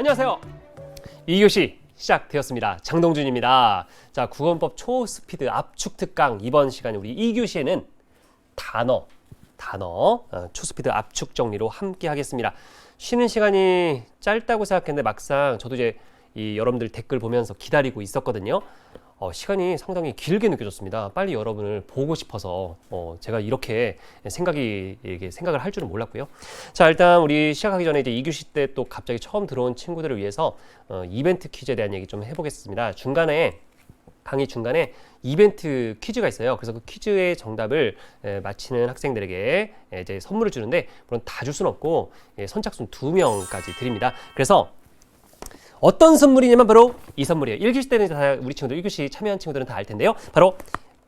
안녕하세요. 2교시 시작되었습니다. 장동준입니다. 자, 국어문법 초스피드 압축 특강 이번 시간에 우리 2교시에는 단어 초스피드 압축 정리로 함께 하겠습니다. 쉬는 시간이 짧다고 생각했는데 막상 저도 이제 여러분들 댓글 보면서 기다리고 있었거든요. 시간이 상당히 길게 느껴졌습니다. 빨리 여러분을 보고 싶어서 제가 이렇게 생각을 할 줄은 몰랐고요. 자, 일단 우리 시작하기 전에 이제 2교시 때 또 갑자기 처음 들어온 친구들을 위해서 이벤트 퀴즈에 대한 얘기 좀 해보겠습니다. 강의 중간에 이벤트 퀴즈가 있어요. 그래서 그 퀴즈의 정답을 맞히는 학생들에게 이제 선물을 주는데, 물론 다 줄 수는 없고 선착순 2명까지 드립니다. 그래서 어떤 선물이냐면 바로 이 선물이에요. 1교시 때는 다 우리 친구들, 1교시 참여한 친구들은 다 알 텐데요. 바로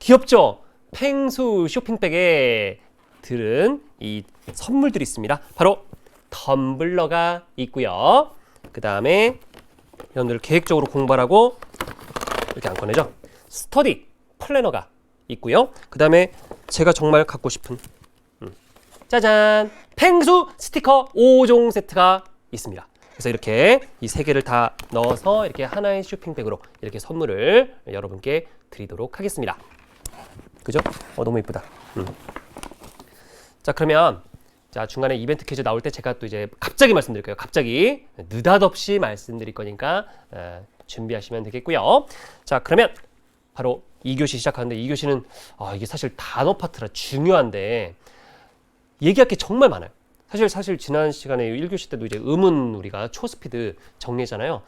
귀엽죠? 펭수 쇼핑백에 들은 이 선물들이 있습니다. 바로 텀블러가 있고요. 그 다음에 여러분들 계획적으로 공부하라고 이렇게 안 꺼내죠? 스터디 플래너가 있고요. 그 다음에 제가 정말 갖고 싶은 짜잔! 펭수 스티커 5종 세트가 있습니다. 그래서 이렇게 이 세 개를 다 넣어서 이렇게 하나의 쇼핑백으로 이렇게 선물을 여러분께 드리도록 하겠습니다. 그죠? 너무 이쁘다. 자, 그러면 중간에 이벤트 퀴즈 나올 때 제가 또 이제 갑자기 말씀드릴 거예요. 갑자기 느닷없이 말씀드릴 거니까 준비하시면 되겠고요. 자, 그러면 바로 2교시 시작하는데, 2교시는 이게 사실 단어 파트라 중요한데 얘기할 게 정말 많아요. 사실 지난 시간에 1교시 때도 이제 음은 우리가 초스피드 정리했잖아요.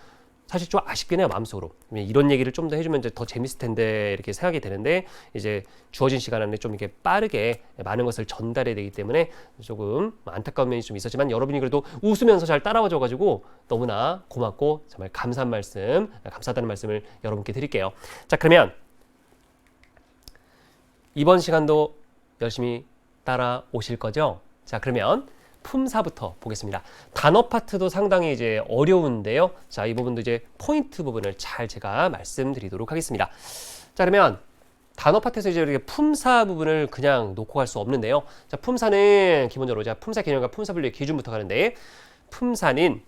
사실 좀 아쉽긴 해요, 마음속으로. 이런 얘기를 좀 더 해주면 이제 더 재밌을 텐데 이렇게 생각이 되는데, 이제 주어진 시간 안에 좀 이렇게 빠르게 많은 것을 전달해야 되기 때문에 조금 안타까운 면이 좀 있었지만, 여러분이 그래도 웃으면서 잘 따라와줘가지고 너무나 고맙고 정말 감사하다는 말씀을 여러분께 드릴게요. 자, 그러면 이번 시간도 열심히 따라오실 거죠? 자, 그러면 품사부터 보겠습니다. 단어 파트도 상당히 이제 어려운데요. 자, 이 부분도 이제 포인트 부분을 잘 제가 말씀드리도록 하겠습니다. 자, 그러면 단어 파트에서 이제 이렇게 품사 부분을 그냥 놓고 갈 수 없는데요. 자, 품사는 기본적으로 품사 개념과 품사 분류의 기준부터 가는데, 품사는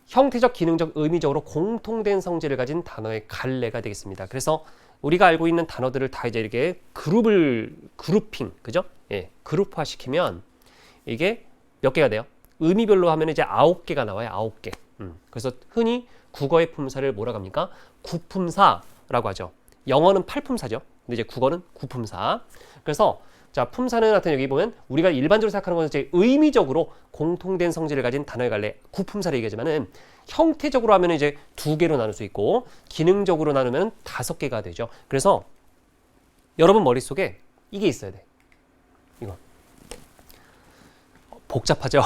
형태적, 기능적, 의미적으로 공통된 성질을 가진 단어의 갈래가 되겠습니다. 그래서 우리가 알고 있는 단어들을 다 이제 이렇게 그룹핑, 그죠? 예, 그룹화 시키면 이게 몇 개가 돼요? 의미별로 하면 이제 9개가 나와요. 9개. 그래서 흔히 국어의 품사를 뭐라고 합니까? 구품사라고 하죠. 영어는 8품사죠. 근데 이제 국어는 구품사. 그래서 자, 품사는 하여튼 여기 보면 우리가 일반적으로 생각하는 것은 이제 의미적으로 공통된 성질을 가진 단어의 갈래, 구품사를 얘기하지만은, 형태적으로 하면 이제 2개로 나눌 수 있고, 기능적으로 나누면 5개가 되죠. 그래서 여러분 머릿속에 이게 있어야 돼. 이거. 복잡하죠?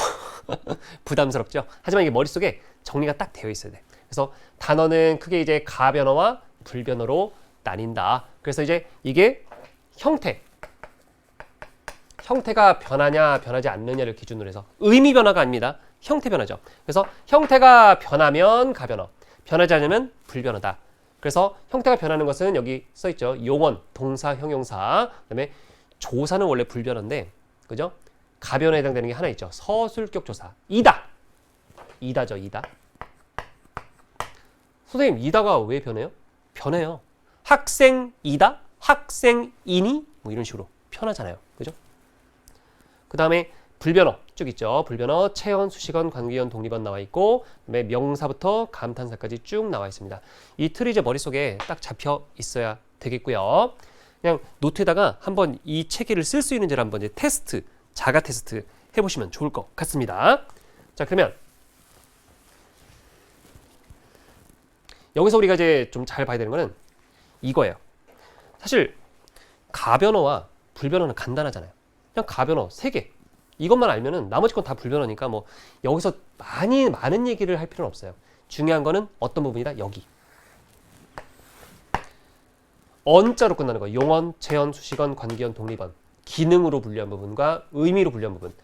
부담스럽죠? 하지만 이게 머릿속에 정리가 딱 되어 있어야 돼. 그래서 단어는 크게 이제 가변어와 불변어로 나뉜다. 그래서 이제 이게 형태가 변하냐 변하지 않느냐를 기준으로 해서, 의미 변화가 아닙니다. 형태 변화죠. 그래서 형태가 변하면 가변어, 변하지 않으면 불변어다. 그래서 형태가 변하는 것은 여기 써있죠. 용언, 동사, 형용사. 그다음에 조사는 원래 불변어인데, 그죠? 가변에 해당되는 게 하나 있죠. 서술격 조사. 이다죠, 이다. 선생님, 이다가 왜 변해요? 변해요. 학생이다, 학생이니, 뭐 이런 식으로 변하잖아요. 그죠? 그 다음에 불변어 쭉 있죠. 불변어, 체언, 수식언, 관계언, 독립언 나와 있고, 그다음에 명사부터 감탄사까지 쭉 나와 있습니다. 이 틀이 이제 머릿속에 딱 잡혀 있어야 되겠고요. 그냥 노트에다가 한번 이 체계를 쓸 수 있는지를 한번 이제 자가 테스트 해보시면 좋을 것 같습니다. 자, 그러면 여기서 우리가 이제 좀 잘 봐야 되는 거는 이거예요. 사실 가변어와 불변어는 간단하잖아요. 그냥 가변어 3개. 이것만 알면은 나머지 건 다 불변어니까 뭐 여기서 많은 얘기를 할 필요는 없어요. 중요한 거는 어떤 부분이다? 여기. 언자로 끝나는 거. 용언, 체언, 수식언, 관계언, 독립언. 기능으로 분류한 부분과 의미로 분류한 부분,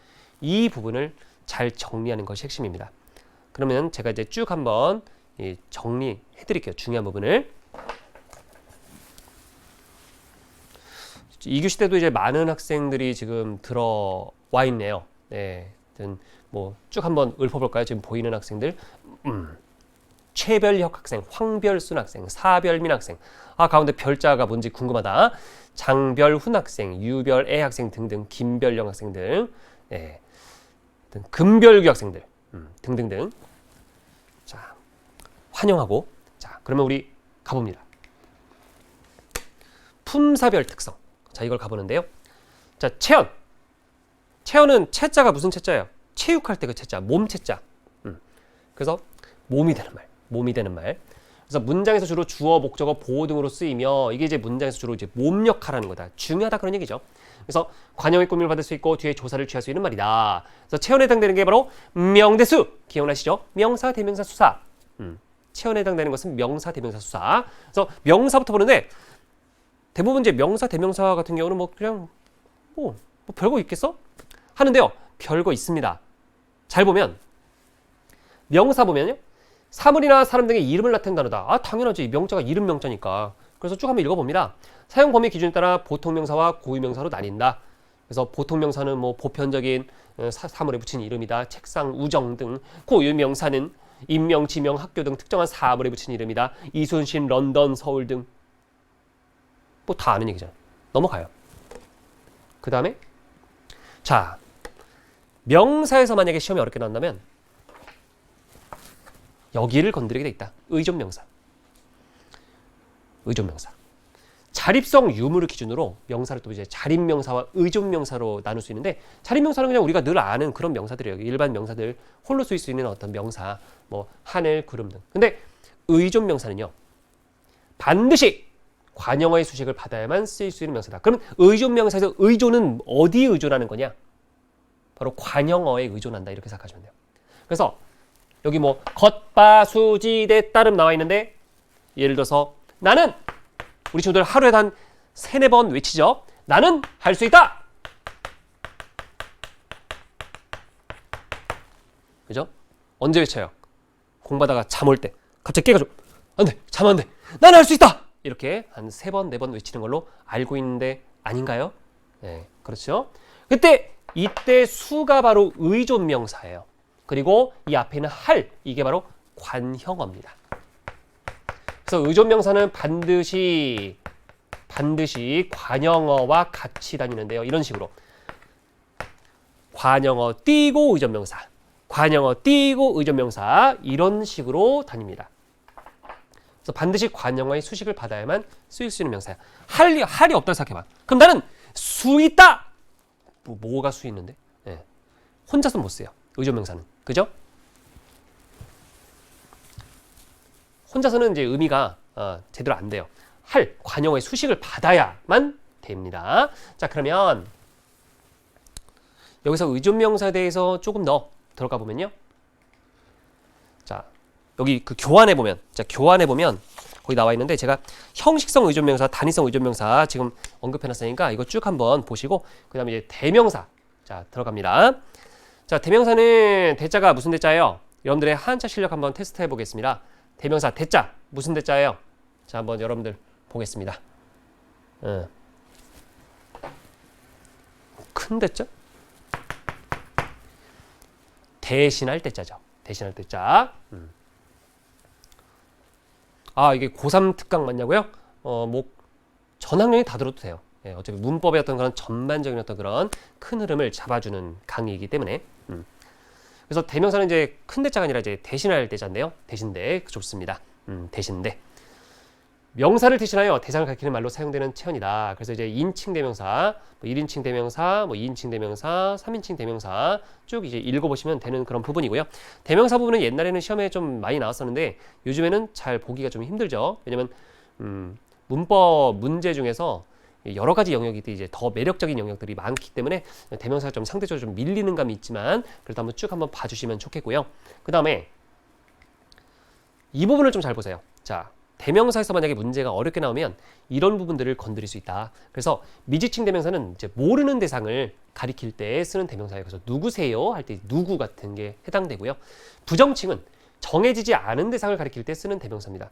이 부분을 잘 정리하는 것이 핵심입니다. 그러면 제가 이제 쭉 한번 정리해 드릴게요. 중요한 부분을. 2교시 때도 이제 많은 학생들이 지금 들어와 있네요. 네, 뭐 쭉 한번 읊어볼까요? 지금 보이는 학생들. 최별혁 학생, 황별순 학생, 사별민 학생. 아, 가운데 별자가 뭔지 궁금하다. 장별훈 학생, 유별애 학생 등등, 김별영 학생 등, 예, 금별규 학생들 등등등. 자, 환영하고. 자, 그러면 우리 가봅니다. 품사별 특성. 자, 이걸 가보는데요. 자, 체언. 체언은 채자가 무슨 채자예요? 체육할 때 그 채자, 몸 채자. 그래서 몸이 되는 말, 몸이 되는 말. 그래서 문장에서 주로 주어, 목적어, 보호 등으로 쓰이며 이게 이제 문장에서 주로 이제 몸 역할하는 거다. 중요하다 그런 얘기죠. 그래서 관용의 꾸밈을 받을 수 있고 뒤에 조사를 취할 수 있는 말이다. 그래서 체언에 해당되는 게 바로 명대수. 기억나시죠? 명사, 대명사, 수사. 체언에 해당되는 것은 명사, 대명사, 수사. 그래서 명사부터 보는데 대부분 이제 명사, 대명사 같은 경우는 뭐 그냥 뭐 별거 있겠어? 하는데요. 별거 있습니다. 잘 보면 명사 보면요. 사물이나 사람 등의 이름을 나타낸 단어다. 아, 당연하지. 명자가 이름 명자니까. 그래서 쭉 한번 읽어봅니다. 사용 범위 기준에 따라 보통 명사와 고유 명사로 나뉜다. 그래서 보통 명사는 뭐 보편적인 사물에 붙인 이름이다. 책상, 우정 등. 고유 명사는 인명, 지명, 학교 등 특정한 사물에 붙인 이름이다. 이순신, 런던, 서울 등. 뭐 다 아는 얘기잖아. 넘어가요. 그 다음에 자, 명사에서 만약에 시험이 어렵게 나온다면 여기를 건드리게 돼 있다. 의존명사. 의존명사. 자립성 유무를 기준으로 명사를 또 이제 자립명사와 의존명사로 나눌 수 있는데 자립명사는 그냥 우리가 늘 아는 그런 명사들이에요. 일반 명사들 홀로 쓰일 수 있는 어떤 명사, 뭐 하늘, 구름 등. 근데 의존명사는요. 반드시 관용어의 수식을 받아야만 쓰일 수 있는 명사다. 그럼 의존명사에서 의존은 어디에 의존하는 거냐? 바로 관용어에 의존한다. 이렇게 생각하시면 돼요. 그래서 여기 뭐 겉바수지대 따름 나와 있는데 예를 들어서 나는 우리 친구들 하루에 한 3-4번 외치죠. 나는 할 수 있다. 그죠? 언제 외쳐요? 공부하다가 잠 올 때 갑자기 깨가지고 안 돼. 잠 안 돼. 나는 할 수 있다. 이렇게 한 3번, 4번 외치는 걸로 알고 있는데 아닌가요? 네, 그렇죠? 이때 수가 바로 의존명사예요. 그리고 이 앞에 있는 할, 이게 바로 관형어입니다. 그래서 의존명사는 반드시 관형어와 같이 다니는데요. 이런 식으로 관형어 띄고 의존명사, 관형어 띄고 의존명사 이런 식으로 다닙니다. 그래서 반드시 관형어의 수식을 받아야만 쓰일 수 있는 명사야. 할이 없다고 생각해봐. 그럼 나는 수 있다. 뭐가 수 있는데? 네. 혼자서 못 써요. 의존명사는. 그죠? 혼자서는 이제 의미가 제대로 안 돼요. 관용어의 수식을 받아야만 됩니다. 자, 그러면 여기서 의존명사에 대해서 조금 더 들어가 보면요. 자, 여기 그 교환해 보면 거기 나와 있는데 제가 형식성 의존명사, 단위성 의존명사 지금 언급해 놨으니까 이거 쭉 한번 보시고 그다음에 이제 대명사. 자, 들어갑니다. 자, 대명사는 대자가 무슨 대자예요? 여러분들의 한자 실력 한번 테스트 해 보겠습니다. 대명사 대자 무슨 대자예요? 자, 한번 여러분들 보겠습니다. 큰 대자? 대신할 대자죠. 대신할 대자. 아, 이게 고3 특강 맞냐고요? 뭐 전 학년이 다 들어도 돼요. 예, 어차피 문법의 어떤 그런 전반적인 어떤 그런 큰 흐름을 잡아주는 강의이기 때문에. 그래서 대명사는 이제 큰 대자가 아니라 이제 대신할 대자인데요. 대신대 좋습니다. 대신대. 명사를 대신하여 대상을 가리키는 말로 사용되는 체언이다. 그래서 이제 인칭 대명사, 뭐 1인칭 대명사, 뭐 2인칭 대명사, 3인칭 대명사 쭉 이제 읽어보시면 되는 그런 부분이고요. 대명사 부분은 옛날에는 시험에 좀 많이 나왔었는데 요즘에는 잘 보기가 좀 힘들죠. 왜냐면 문법 문제 중에서 여러 가지 영역이 이제 더 매력적인 영역들이 많기 때문에 대명사가 좀 상대적으로 좀 밀리는 감이 있지만 그래도 한번 쭉 한번 봐주시면 좋겠고요. 그 다음에 이 부분을 좀 잘 보세요. 자, 대명사에서 만약에 문제가 어렵게 나오면 이런 부분들을 건드릴 수 있다. 그래서 미지칭 대명사는 이제 모르는 대상을 가리킬 때 쓰는 대명사예요. 그래서 누구세요? 할 때 누구 같은 게 해당되고요. 부정칭은 정해지지 않은 대상을 가리킬 때 쓰는 대명사입니다.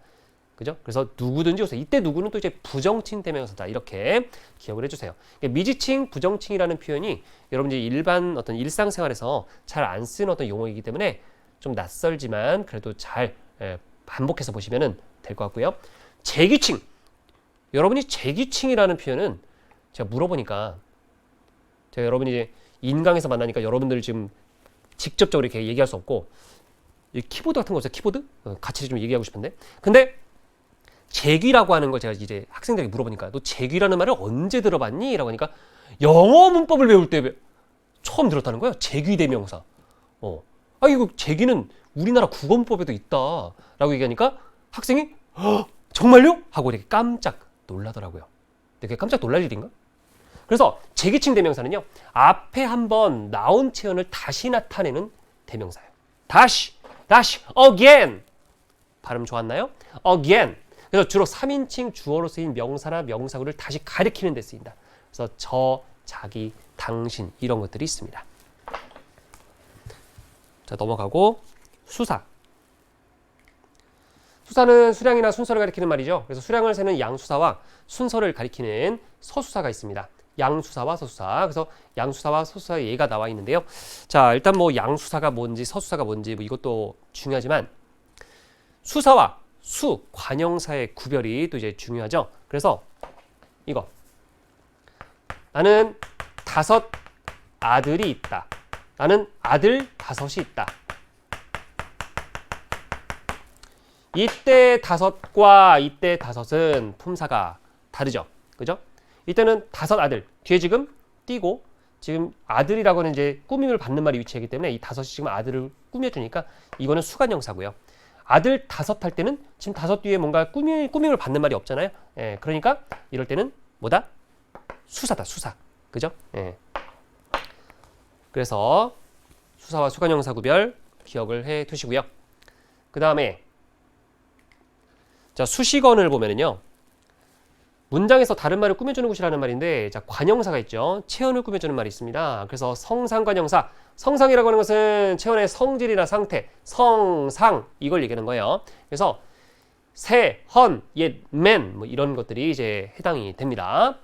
그죠? 그래서 누구든지 오세요. 이때 누구는 또 이제 부정칭 대명사다. 이렇게 기억을 해주세요. 미지칭, 부정칭이라는 표현이 여러분들이 일반 어떤 일상생활에서 잘 안 쓰는 어떤 용어이기 때문에 좀 낯설지만 그래도 잘 반복해서 보시면 될 것 같고요. 재규칭. 여러분이 재규칭이라는 표현은 제가 물어보니까 제가 여러분이 이제 인강에서 만나니까 여러분들 지금 직접적으로 이렇게 얘기할 수 없고 이 키보드 같은 거 있어요. 키보드? 같이 좀 얘기하고 싶은데. 근데 재규라고 하는 걸 제가 이제 학생들에게 물어보니까 너 재규라는 말을 언제 들어봤니? 라고 하니까 영어 문법을 배울 때 처음 들었다는 거예요. 재규 대명사. 아 이거 재규는 우리나라 국어문법에도 있다. 라고 얘기하니까 학생이 정말요? 하고 이렇게 깜짝 놀라더라고요. 되게 깜짝 놀랄 일인가? 그래서 재규칭 대명사는요. 앞에 한번 나온 체언을 다시 나타내는 대명사예요. 다시, again. 발음 좋았나요? again. 그래서 주로 3인칭 주어로 쓰인 명사나 명사구를 다시 가리키는 데 쓰인다. 그래서 저, 자기, 당신 이런 것들이 있습니다. 자, 넘어가고 수사. 수사는 수량이나 순서를 가리키는 말이죠. 그래서 수량을 세는 양수사와 순서를 가리키는 서수사가 있습니다. 양수사와 서수사. 그래서 양수사와 서수사의 예가 나와 있는데요. 자, 일단 뭐 양수사가 뭔지 서수사가 뭔지 뭐 이것도 중요하지만 수사와 수, 관형사의 구별이 또 이제 중요하죠. 그래서 이거. 나는 5 아들이 있다. 나는 아들 5이 있다. 이때 5과 이때 5은 품사가 다르죠. 그죠? 이때는 5 아들. 뒤에 지금 띄고 지금 아들이라고 하는 이제 꾸밈을 받는 말이 위치하기 때문에 이 5이 지금 아들을 꾸며주니까 이거는 수관형사고요. 아들 5 할 때는 지금 5 뒤에 뭔가 꾸밈을 받는 말이 없잖아요. 예, 그러니까 이럴 때는 뭐다? 수사다, 수사. 그죠? 예. 그래서 수사와 수관형사 구별 기억을 해 두시고요. 그 다음에 자, 수식어를 보면은요. 문장에서 다른 말을 꾸며주는 곳이라는 말인데, 자, 관형사가 있죠. 체언을 꾸며주는 말이 있습니다. 그래서 성상관형사, 성상이라고 하는 것은 체언의 성질이나 상태, 성상 이걸 얘기하는 거예요. 그래서 새, 헌, 옛, 맨 뭐 이런 것들이 이제 해당이 됩니다.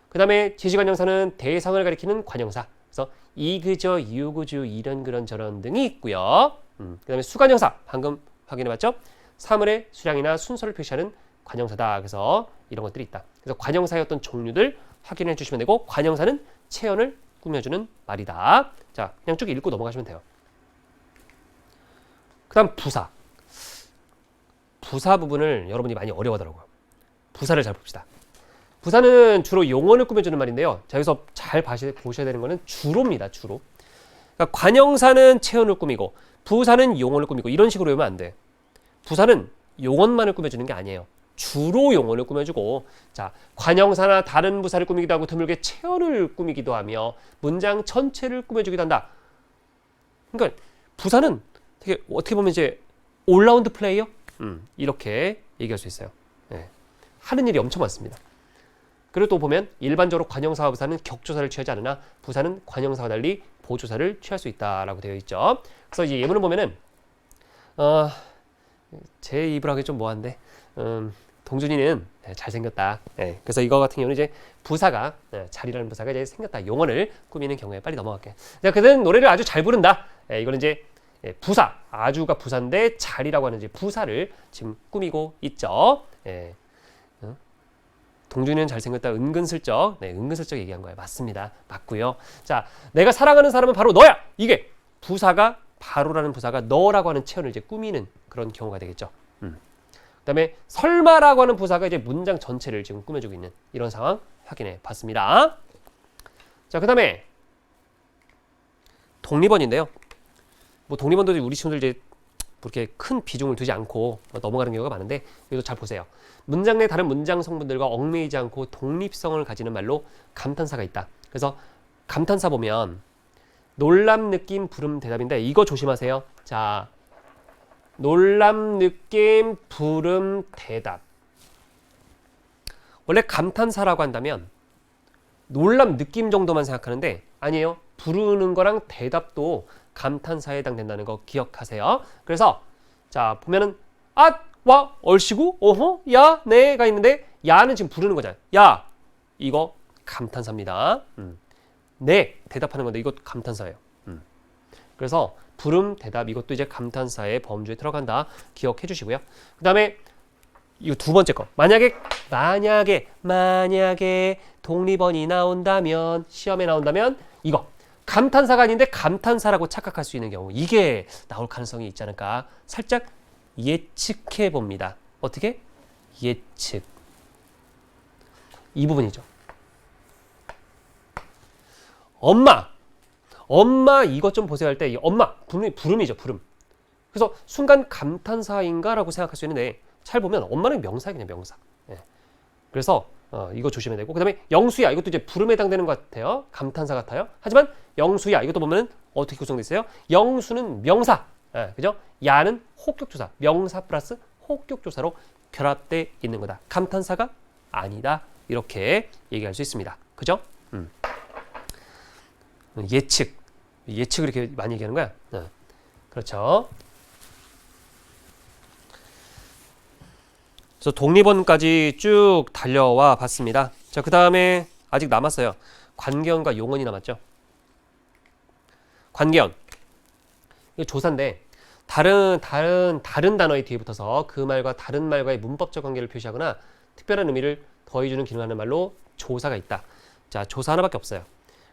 그 다음에 지시관형사는 대상을 가리키는 관형사. 그래서 이그저, 유그주, 이런 그런 저런 등이 있고요. 그 다음에 수관형사 방금 확인해봤죠? 사물의 수량이나 순서를 표시하는 관형사다. 그래서 이런 것들이 있다. 그래서 관형사의 어떤 종류들 확인해 주시면 되고 관형사는 체언을 꾸며주는 말이다. 자, 그냥 쭉 읽고 넘어가시면 돼요. 그 다음 부사. 부사 부분을 여러분이 많이 어려워하더라고요. 부사를 잘 봅시다. 부사는 주로 용언을 꾸며주는 말인데요. 자, 여기서 잘 보셔야 되는 거는 주로입니다. 주로. 그러니까 관형사는 체언을 꾸미고 부사는 용언을 꾸미고 이런 식으로 외우면 안 돼. 부사는 용언만을 꾸며주는 게 아니에요. 주로 용언을 꾸며주고, 자, 관형사나 다른 부사를 꾸미기도 하고 드물게 체언을 꾸미기도 하며 문장 전체를 꾸며주기도 한다. 그러니까 부사는 되게 어떻게 보면 이제 올라운드 플레이어? 이렇게 얘기할 수 있어요. 네. 하는 일이 엄청 많습니다. 그리고 또 보면 일반적으로 관형사와 부사는 격조사를 취하지 않으나 부사는 관형사와 달리 보조사를 취할 수 있다라고 되어 있죠. 그래서 이제 예문을 보면은 제 입을 하기 좀 뭐한데 동준이는 잘생겼다. 네, 그래서 이거 같은 경우는 이제 부사가 잘이라는 부사가 이제 생겼다. 용언을 꾸미는 경우에 빨리 넘어갈게요. 자, 그는 노래를 아주 잘 부른다. 네, 이거는 이제 부사, 아주가 부사인데 잘이라고 하는 이제 부사를 지금 꾸미고 있죠. 네. 동준이는 잘생겼다. 은근슬쩍, 네, 은근슬쩍 얘기한 거예요. 맞습니다. 맞고요. 자, 내가 사랑하는 사람은 바로 너야. 이게 부사가 바로라는 부사가 너라고 하는 체언을 이제 꾸미는 그런 경우가 되겠죠. 그다음에 설마라고 하는 부사가 이제 문장 전체를 지금 꾸며주고 있는 이런 상황 확인해 봤습니다. 자, 그다음에 독립언인데요. 뭐 독립언도 우리 친구들 이제 그렇게 큰 비중을 두지 않고 넘어가는 경우가 많은데 이것도 잘 보세요. 문장 내 다른 문장 성분들과 얽매이지 않고 독립성을 가지는 말로 감탄사가 있다. 그래서 감탄사 보면 놀람, 느낌, 부름, 대답인데 이거 조심하세요. 자, 놀람, 느낌, 부름, 대답. 원래 감탄사라고 한다면 놀람, 느낌 정도만 생각하는데 아니에요. 부르는 거랑 대답도 감탄사에 해당된다는 거 기억하세요. 그래서 자, 보면은 와, 얼씨구, 어허, 야, 네가 있는데 야는 지금 부르는 거잖아요. 야, 이거 감탄사입니다. 네, 대답하는 건데 이것 감탄사예요. 그래서 부름, 대답 이것도 이제 감탄사의 범주에 들어간다. 기억해 주시고요. 그 다음에 이거 두 번째 거. 만약에 독립원이 나온다면, 시험에 나온다면 이거 감탄사가 아닌데 감탄사라고 착각할 수 있는 경우, 이게 나올 가능성이 있지 않을까 살짝 예측해 봅니다. 어떻게? 예측. 이 부분이죠. 엄마 이것 좀 보세요 할 때 이 엄마 부름이죠. 부름. 그래서 순간 감탄사인가라고 생각할 수 있는데 잘 보면 엄마는 명사예요. 그냥 명사. 예. 그래서 이거 조심해야 되고, 그 다음에 영수야, 이것도 이제 부름에 해당되는 것 같아요. 감탄사 같아요. 하지만 영수야, 이것도 보면 어떻게 구성되어 있어요? 영수는 명사, 예, 그죠? 야는 호격조사, 명사 플러스 호격조사로 결합되어 있는 거다. 감탄사가 아니다. 이렇게 얘기할 수 있습니다. 그죠? 예측을 이렇게 많이 얘기하는 거야. 그렇죠. 그래서 독립원까지 쭉 달려와 봤습니다. 자, 그 다음에 아직 남았어요. 관계원과 용언이 남았죠. 관계원. 이거 조사인데 다른 단어의 뒤에 붙어서 그 말과 다른 말과의 문법적 관계를 표시하거나 특별한 의미를 더해주는 기능하는 말로 조사가 있다. 자, 조사 하나밖에 없어요.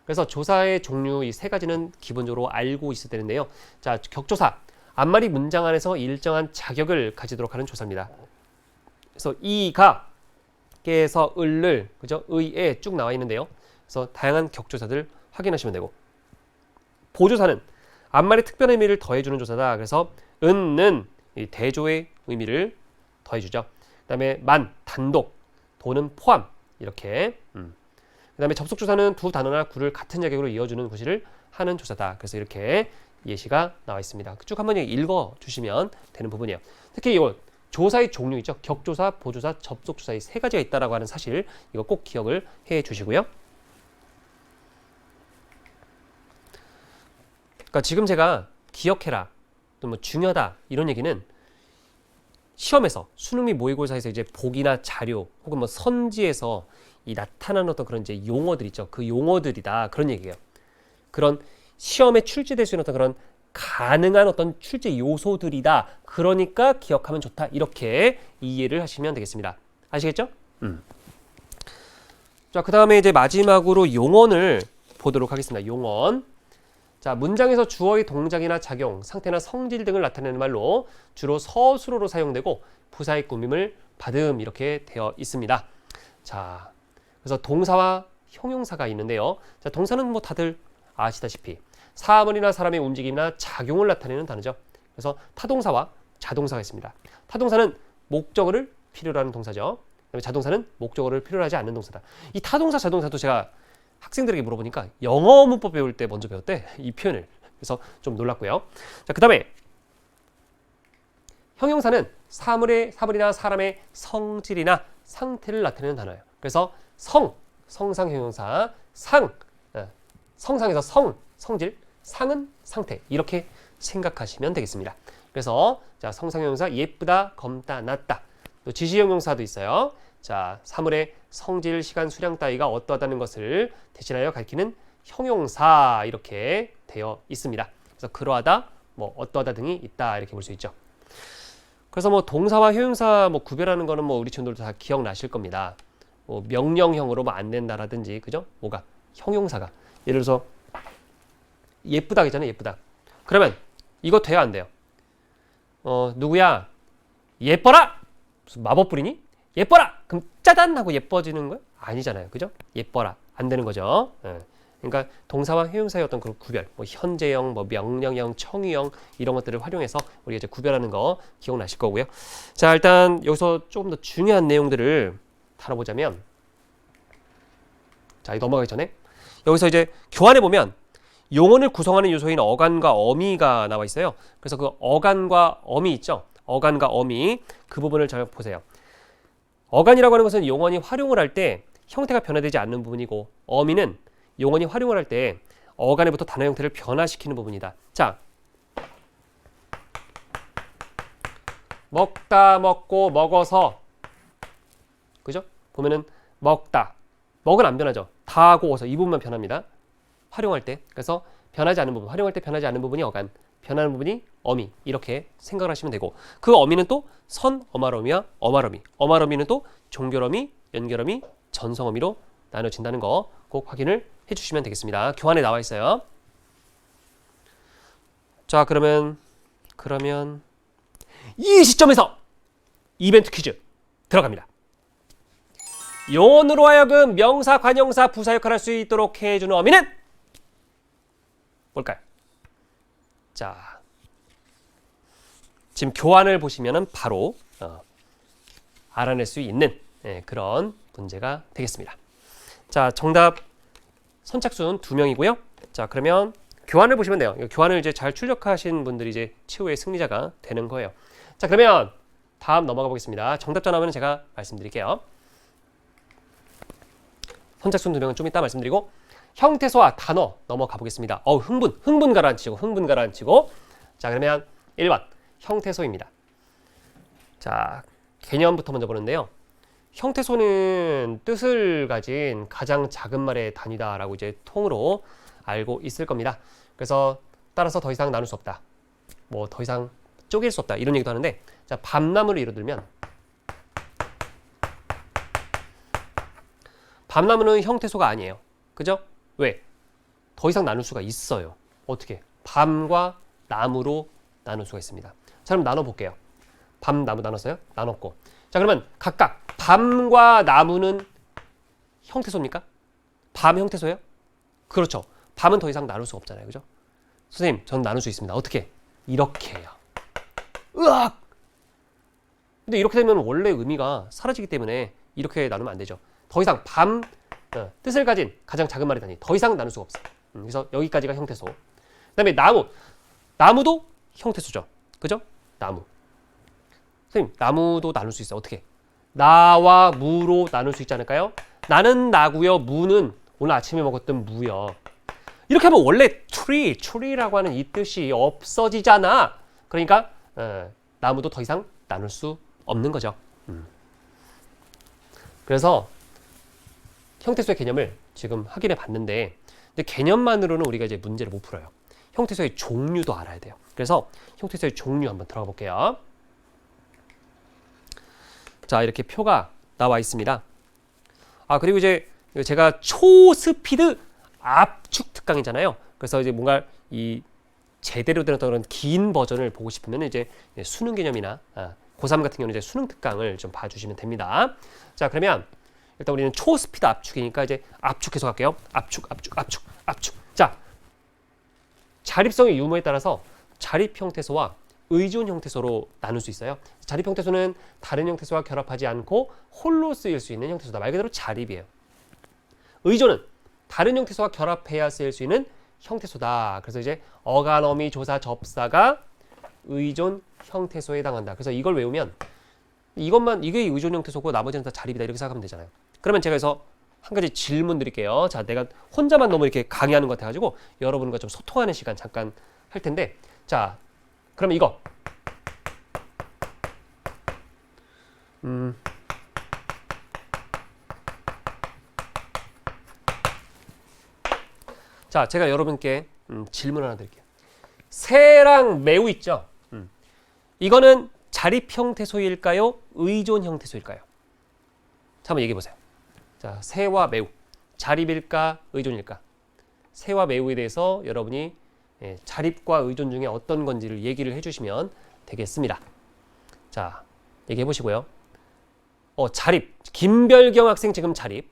그래서 조사의 종류 이 세 가지는 기본적으로 알고 있어야 되는데요. 자, 격조사. 앞말이 문장 안에서 일정한 자격을 가지도록 하는 조사입니다. 그래서 이가, 깨서 을을, 그죠? 의에 쭉 나와 있는데요. 그래서 다양한 격조사들 확인하시면 되고, 보조사는 앞말에 특별한 의미를 더해주는 조사다. 그래서 은는 이 대조의 의미를 더해주죠. 그 다음에 만, 단독, 도는 포함, 이렇게. 그 다음에 접속조사는 두 단어나 구를 같은 자격으로 이어주는 구실을 하는 조사다. 그래서 이렇게 예시가 나와 있습니다. 쭉 한번 읽어주시면 되는 부분이에요. 특히 이거 조사의 종류 있죠. 격조사, 보조사, 접속조사 이 세 가지가 있다라고 하는 사실, 이거 꼭 기억을 해 주시고요. 그러니까 지금 제가 기억해라, 또 뭐 중요하다 이런 얘기는 시험에서 수능 및 모의고사에서 이제 보기나 자료 혹은 뭐 선지에서 이 나타나는 어떤 그런 이제 용어들 있죠. 그 용어들이다, 그런 얘기예요. 그런 시험에 출제될 수 있는 어떤 그런 가능한 어떤 출제 요소들이다. 그러니까 기억하면 좋다. 이렇게 이해를 하시면 되겠습니다. 아시겠죠? 자, 그 다음에 이제 마지막으로 용언을 보도록 하겠습니다. 용언. 자, 문장에서 주어의 동작이나 작용, 상태나 성질 등을 나타내는 말로 주로 서술어로 사용되고 부사의 꾸밈을 받음 이렇게 되어 있습니다. 자, 그래서 동사와 형용사가 있는데요. 자, 동사는 뭐 다들 아시다시피 사물이나 사람의 움직임이나 작용을 나타내는 단어죠. 그래서 타동사와 자동사가 있습니다. 타동사는 목적어를 필요로 하는 동사죠. 그다음에 자동사는 목적어를 필요로 하지 않는 동사다. 이 타동사, 자동사도 제가 학생들에게 물어보니까 영어 문법 배울 때 먼저 배웠대, 이 표현을. 그래서 좀 놀랐고요. 자, 그 다음에 형용사는 사물이나 사람의 성질이나 상태를 나타내는 단어예요. 그래서 성상 형용사, 성상에서 성질, 상은 상태, 이렇게 생각하시면 되겠습니다. 그래서 자, 성상 형용사 예쁘다, 검다, 낫다. 또 지시 형용사도 있어요. 자, 사물의 성질, 시간, 수량 따위가 어떠하다는 것을 대신하여 가리키는 형용사 이렇게 되어 있습니다. 그래서 그러하다, 뭐 어떠하다 등이 있다 이렇게 볼 수 있죠. 그래서 뭐 동사와 형용사 뭐 구별하는 거는 뭐 우리 친구들도 다 기억나실 겁니다. 뭐 명령형으로 뭐 안 된다라든지, 그죠? 뭐가 형용사가 예를 들어서 예쁘다 하잖아요. 예쁘다. 그러면 이거 돼요, 안 돼요? 누구야? 예뻐라. 무슨 마법 부리니? 예뻐라! 그럼 짜잔 하고 예뻐지는 거야? 아니잖아요. 그죠? 예뻐라. 안 되는 거죠. 예. 그러니까 동사와 형용사의 어떤 그런 구별, 뭐 현재형, 뭐 명령형, 청유형 이런 것들을 활용해서 우리가 이제 구별하는 거 기억나실 거고요. 자, 일단 여기서 조금 더 중요한 내용들을 다뤄보자면, 자, 넘어가기 전에 여기서 이제 교환해 보면 용언을 구성하는 요소인 어간과 어미가 나와 있어요. 그래서 그 어간과 어미 있죠? 어간과 어미, 그 부분을 잘 보세요. 어간이라고 하는 것은 용언이 활용을 할 때 형태가 변화되지 않는 부분이고, 어미는 용언이 활용을 할 때 어간에부터 단어 형태를 변화시키는 부분이다. 자, 먹다, 먹고, 먹어서. 그죠? 보면은 먹다. 먹은 안 변하죠. 다하고 어서 이 부분만 변합니다. 활용할 때. 그래서 변하지 않는 부분, 활용할 때 변하지 않는 부분이 어간, 변하는 부분이 어미. 이렇게 생각을 하시면 되고, 그 어미는 또 선 어말어미와 어말어미. 어말어미는 또 종결어미, 연결어미, 전성어미로 나눠진다는 거 꼭 확인을 해주시면 되겠습니다. 교환에 나와 있어요. 자, 그러면 이 시점에서 이벤트 퀴즈 들어갑니다. 요원으로 하여금 명사, 관형사, 부사 역할을 할 수 있도록 해주는 어미는 뭘까요? 자, 지금 교환을 보시면은 바로 알아낼 수 있는 그런 문제가 되겠습니다. 자, 정답 선착순 2명이고요. 자, 그러면 교환을 보시면 돼요. 교환을 이제 잘 출력하신 분들이 이제 최후의 승리자가 되는 거예요. 자, 그러면 다음 넘어가 보겠습니다. 정답자 나오면 제가 말씀드릴게요. 선착순 2명은 좀 이따 말씀드리고, 형태소와 단어 넘어가 보겠습니다. 흥분 가라앉히고. 자, 그러면 1번 형태소입니다. 자, 개념부터 먼저 보는데요. 형태소는 뜻을 가진 가장 작은 말의 단위다라고 이제 통으로 알고 있을 겁니다. 그래서 따라서 더 이상 나눌 수 없다. 뭐 더 이상 쪼갤 수 없다. 이런 얘기도 하는데, 자, 밤나무를 예로 들면, 밤나무는 형태소가 아니에요. 그죠? 왜? 더 이상 나눌 수가 있어요. 어떻게? 밤과 나무로 나눌 수가 있습니다. 자, 그럼 나눠볼게요. 밤, 나무 나눴어요? 나눴고. 자, 그러면 각각 밤과 나무는 형태소입니까? 밤 형태소예요? 그렇죠. 밤은 더 이상 나눌 수가 없잖아요. 그죠? 선생님, 저는 나눌 수 있습니다. 어떻게? 이렇게 해요. 으악! 근데 이렇게 되면 원래 의미가 사라지기 때문에 이렇게 나누면 안 되죠. 더 이상 뜻을 가진 가장 작은 말의 단위, 더 이상 나눌 수가 없어요. 그래서 여기까지가 형태소. 그 다음에 나무도 형태소죠. 그죠? 나무. 선생님, 나무도 나눌 수 있어요. 어떻게? 나와 무로 나눌 수 있지 않을까요? 나는 나고요. 무는 오늘 아침에 먹었던 무요. 이렇게 하면 원래 tree라고 하는 이 뜻이 없어지잖아. 그러니까 나무도 더 이상 나눌 수 없는 거죠. 그래서 형태소의 개념을 지금 확인해 봤는데, 근데 개념만으로는 우리가 이제 문제를 못 풀어요. 형태소의 종류도 알아야 돼요. 그래서 형태소의 종류 한번 들어가 볼게요. 자, 이렇게 표가 나와 있습니다. 그리고 이제 제가 초스피드 압축 특강이잖아요. 그래서 이제 뭔가 이 제대로 된 그런 긴 버전을 보고 싶으면 이제 수능 개념이나 고3 같은 경우는 이제 수능 특강을 좀 봐주시면 됩니다. 자, 그러면 일단 우리는 초스피드 압축이니까 이제 압축해서 갈게요. 압축. 자, 자립성의 유무에 따라서 자립 형태소와 의존 형태소로 나눌 수 있어요. 자립 형태소는 다른 형태소와 결합하지 않고 홀로 쓰일 수 있는 형태소다. 말 그대로 자립이에요. 의존은 다른 형태소와 결합해야 쓰일 수 있는 형태소다. 그래서 이제 어간, 어미, 조사, 접사가 의존 형태소에 해당한다. 그래서 이걸 외우면 이게 의존 형태소고 나머지는 다 자립이다. 이렇게 생각하면 되잖아요. 그러면 제가 여기서 한 가지 질문 드릴게요. 자, 내가 혼자만 너무 이렇게 강의하는 것 같아가지고 여러분과 좀 소통하는 시간 잠깐 할 텐데, 자, 그러면 이거 자, 제가 여러분께 질문 하나 드릴게요. 새랑 매우 있죠? 이거는 자립 형태소일까요? 의존 형태소일까요? 자, 한번 얘기해 보세요. 자, 새와 매우 자립일까? 의존일까? 새와 매우에 대해서 여러분이 자립과 의존 중에 어떤 건지를 얘기를 해주시면 되겠습니다. 자, 얘기해 보시고요. 자립. 김별경 학생 지금 자립.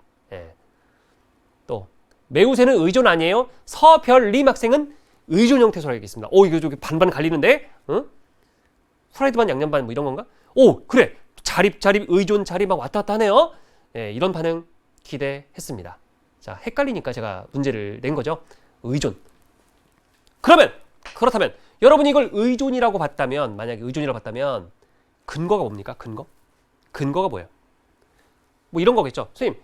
또 매우새는 의존 아니에요? 서별림 학생은 의존 형태소로 알겠습니다. 이거 저기 반반 갈리는데? 후라이드 반 양념 반 뭐 이런 건가? 그래. 자립, 의존, 자립 막 왔다 갔다 하네요. 이런 반응 기대했습니다. 자, 헷갈리니까 제가 문제를 낸 거죠. 의존. 그렇다면 여러분이 이걸 의존이라고 봤다면, 만약에 의존이라고 봤다면 근거가 뭡니까? 근거가 뭐예요? 뭐 이런 거겠죠. 선생님,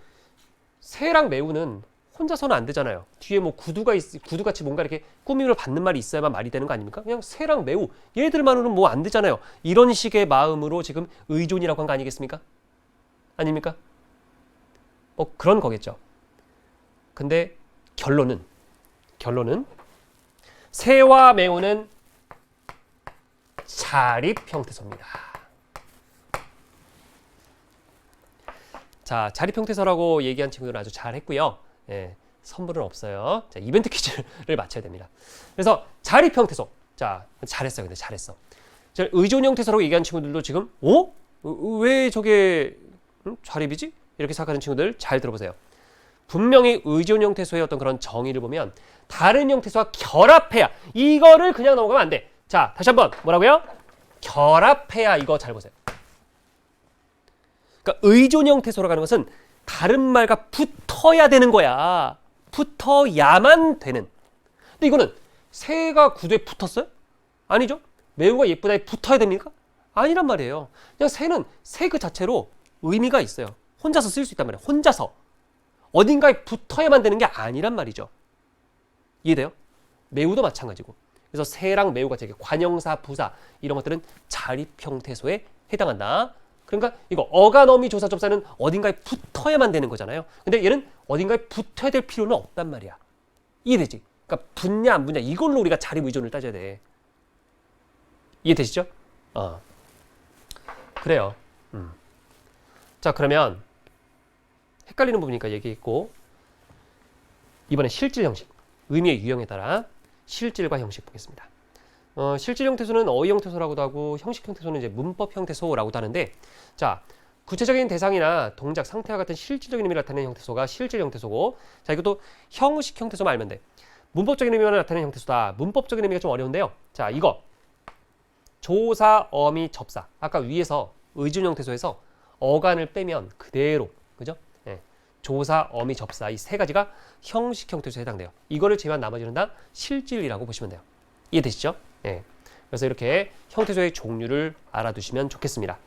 새랑 매우는 혼자서는 안 되잖아요. 뒤에 뭐 구두같이 뭔가 이렇게 꾸밈을 받는 말이 있어야만 말이 되는 거 아닙니까? 그냥 새랑 매우 얘네들만으로는 뭐 안 되잖아요. 이런 식의 마음으로 지금 의존이라고 한 거 아니겠습니까? 아닙니까? 뭐 그런 거겠죠. 근데 결론은 새와 매우는 자립 형태소입니다. 자, 자립 형태소라고 얘기한 친구들은 아주 잘했고요. 예, 선물은 없어요. 자, 이벤트 퀴즈를 맞춰야 됩니다. 그래서 자립 형태소. 자, 잘했어요. 근데 잘했어. 자, 의존 형태소라고 얘기한 친구들도 지금 왜 저게 자립이지? 이렇게 생각하는 친구들 잘 들어보세요. 분명히 의존 형태소의 어떤 그런 정의를 보면 다른 형태소와 결합해야, 이거를 그냥 넘어가면 안 돼. 자, 다시 한번 뭐라고요? 결합해야, 이거 잘 보세요. 그러니까 의존 형태소라고 하는 것은 다른 말과 붙어야 되는 거야. 붙어야만 되는. 근데 이거는 새가 구두에 붙었어요? 아니죠. 매우가 예쁘다에 붙어야 됩니까? 아니란 말이에요. 그냥 새는 새 그 자체로 의미가 있어요. 혼자서 쓸 수 있단 말이에요. 혼자서. 어딘가에 붙어야만 되는 게 아니란 말이죠. 이해돼요? 매우도 마찬가지고. 그래서 새랑 매우가 되게 관형사, 부사 이런 것들은 자립 형태소에 해당한다. 그러니까 이거 어간어미 조사 접사는 어딘가에 붙어야만 되는 거잖아요. 근데 얘는 어딘가에 붙어야 될 필요는 없단 말이야. 이해되지? 그러니까 붙냐 안 붙냐 이걸로 우리가 자립 의존을 따져야 돼. 이해되시죠? 그래요. 자, 그러면 헷갈리는 부분이니까 얘기했고, 이번엔 실질 형식, 의미의 유형에 따라 실질과 형식 보겠습니다. 실질 형태소는 어휘 형태소라고도 하고 형식 형태소는 이제 문법 형태소라고도 하는데, 자, 구체적인 대상이나 동작, 상태와 같은 실질적인 의미를 나타내는 형태소가 실질 형태소고, 자, 이것도 형식 형태소만 알면 돼. 문법적인 의미만 나타내는 형태소다. 문법적인 의미가 좀 어려운데요. 자, 이거 조사, 어미, 접사. 아까 위에서 의존 형태소에서 어간을 빼면 그대로, 그죠? 예. 조사, 어미, 접사 이 세 가지가 형식 형태소에 해당돼요. 이거를 제외한 나머지는 다 실질이라고 보시면 돼요. 이해되시죠? 예. 그래서 이렇게 형태소의 종류를 알아두시면 좋겠습니다.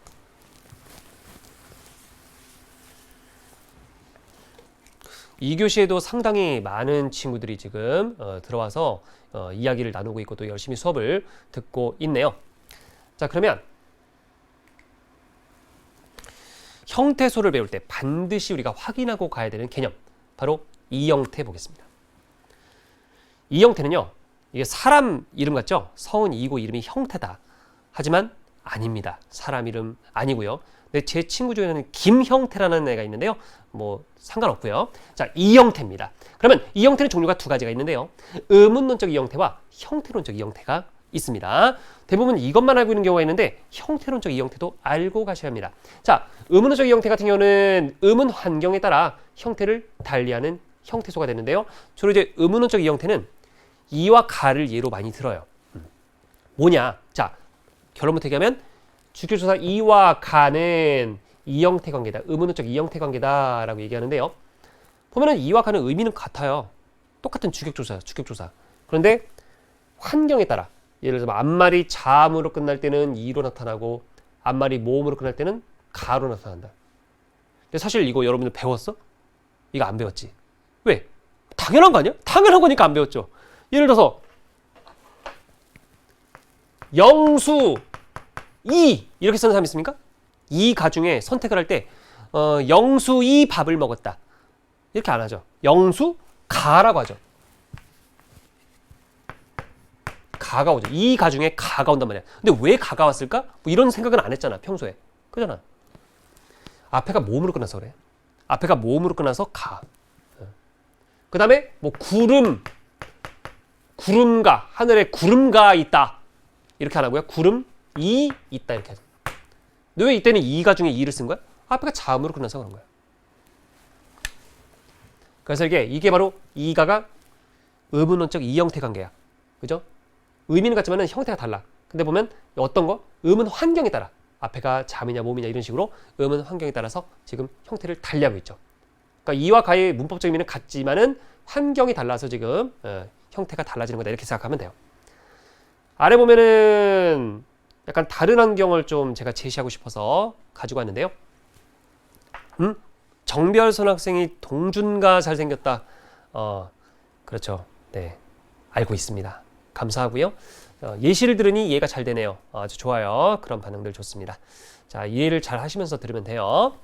이 교시에도 상당히 많은 친구들이 지금 들어와서 이야기를 나누고 있고 또 열심히 수업을 듣고 있네요. 자, 그러면 형태소를 배울 때 반드시 우리가 확인하고 가야 되는 개념, 바로 이 형태 보겠습니다. 이 형태는요, 이게 사람 이름 같죠? 성은 이고 이름이 형태다. 하지만 아닙니다. 사람 이름 아니고요. 근데 제 친구 중에는 김형태라는 애가 있는데요. 뭐 상관없고요. 자, 이 형태입니다. 그러면 이 형태는 종류가 두 가지가 있는데요. 의문론적 이 형태와 형태론적 이 형태가 있습니다. 대부분 이것만 알고 있는 경우가 있는데 형태론적 이 형태도 알고 가셔야 합니다. 자, 의문론적 이 형태 같은 경우는 의문 환경에 따라 형태를 달리하는 형태소가 되는데요. 주로 이제 의문론적 이 형태는 이와 가를 예로 많이 들어요. 뭐냐? 자, 결론부터 얘기하면 주격조사 이와 가는 이 형태 관계다. 의문론적 이 형태 관계다라고 얘기하는데요. 보면은 이와 가는 의미는 같아요. 똑같은 주격조사. 그런데 환경에 따라, 예를 들어서 앞말이 자음으로 끝날 때는 이로 나타나고 앞말이 모음으로 끝날 때는 가로 나타난다. 근데 사실 이거 여러분들 배웠어? 이거 안 배웠지? 왜? 당연한 거 아니야? 당연한 거니까 안 배웠죠. 예를 들어서 영수 이 이렇게 쓰는 사람 있습니까? 이 가중에 선택을 할 때 영수 이 밥을 먹었다 이렇게 안 하죠. 영수 가라고 하죠. 가가 오죠. 이 가중에 가가 온단 말이야. 근데 왜 가가 왔을까? 뭐 이런 생각은 안 했잖아, 평소에. 그잖아. 앞에가 모음으로 끝나서 그래. 앞에가 모음으로 끝나서 가. 그 다음에 뭐 구름가, 하늘에 구름가 있다 이렇게 안 하고요. 구름이 있다 이렇게 하죠. 근데 왜 이때는 이 가중에 이를 쓴 거야? 앞에가 자음으로 끝나서 그런 거야. 그래서 이게 바로 이가가 의문론적 이 형태 관계야. 그죠? 의미는 같지만 형태가 달라. 근데 보면 어떤 거? 의문 환경에 따라. 앞에가 자음이냐 모음이냐 이런 식으로 의문 환경에 따라서 지금 형태를 달리하고 있죠. 그러니까 이와 가의 문법적 의미는 같지만은 환경이 달라서 지금 형태가 달라지는 거다 이렇게 생각하면 돼요. 아래 보면은 약간 다른 환경을 좀 제가 제시하고 싶어서 가지고 왔는데요. 정별선 학생이 동준가 잘생겼다. 그렇죠. 네, 알고 있습니다. 감사하고요. 예시를 들으니 이해가 잘 되네요. 아주 좋아요. 그런 반응들 좋습니다. 자, 이해를 잘 하시면서 들으면 돼요.